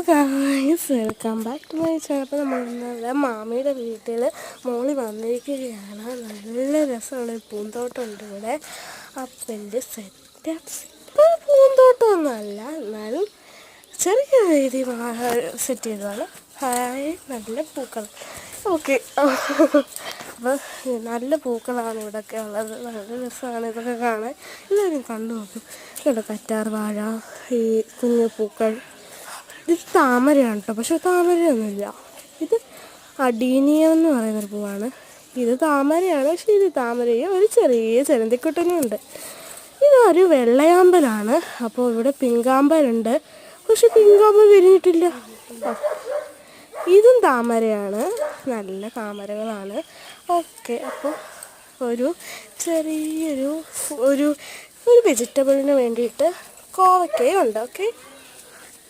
Guys, welcome back to my channel. അപ്പോൾ നമ്മൾ മാമിയുടെ വീട്ടിൽ മോളി വന്നിരിക്കുകയാണ്. നല്ല രസമുള്ള ഒരു പൂന്തോട്ടമുണ്ട് ഇവിടെ. അപ്പൻ്റെ സെറ്റ് പൂന്തോട്ടമൊന്നുമല്ല, എന്നാലും ചെറിയ രീതി സെറ്റ് ചെയ്തതാണ്. നല്ല പൂക്കൾ. ഓക്കെ, അപ്പോൾ നല്ല പൂക്കളാണ് ഇവിടെയൊക്കെ ഉള്ളത്. നല്ല രസമാണ് ഇതൊക്കെ കാണാൻ. എല്ലാവരും കണ്ടു നോക്കും. ഇവിടെ കറ്റാർ വാഴ, ഈ കുഞ്ഞു പൂക്കൾ. ഇത് താമരയാണ് കേട്ടോ, പക്ഷെ താമരയൊന്നുമില്ല. ഇത് അഡീനിയ എന്ന് പറയുന്നൊരു പൂവാണ്. ഇത് താമരയാണ്, പക്ഷേ ഇത് താമരയും ഒരു ചെറിയ ചെലന്തിക്കുട്ടനും ഉണ്ട്. ഇതൊരു വെള്ളയാമ്പലാണ്. അപ്പോൾ ഇവിടെ പിങ്കാമ്പലുണ്ട്, പക്ഷെ പിങ്കാമ്പൽ വിരിഞ്ഞിട്ടില്ല. ഇതും താമരയാണ്, നല്ല താമരകളാണ്. ഓക്കെ, അപ്പോൾ ഒരു ചെറിയൊരു ഒരു വെജിറ്റബിളിന് വേണ്ടിയിട്ട് കോവക്കയുണ്ട്. ഓക്കെ.